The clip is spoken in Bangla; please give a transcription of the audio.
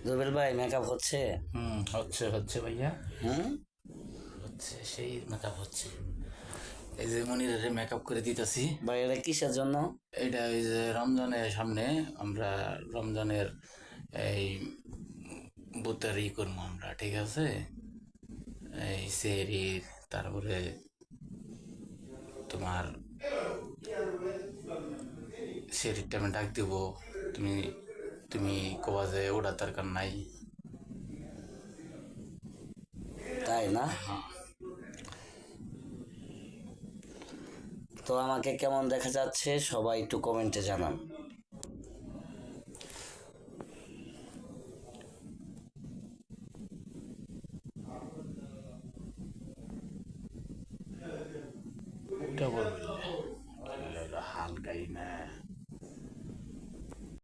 জুবেল ভাই মেকআপ হচ্ছে? হচ্ছে হচ্ছে ভাইয়া, হুম। হচ্ছে সেই মেকআপ হচ্ছে। এই যে মনিরের মেকআপ করে দিতেছি। ভাই এটা কিসের জন্য? এটা ওই যে রমজানের সামনে আমরা রমজানের এই বুতার করবো আমরা, ঠিক আছে? এই সেহরি, তারপরে তোমার সেহরির টাইমে ডাক দিব। তুমি তুমি কবা যে ওটার দরকার নাই। তাই না? তো আমাকে কেমন দেখা যাচ্ছে সবাই একটু কমেন্টে জানান। ওটা বলবো।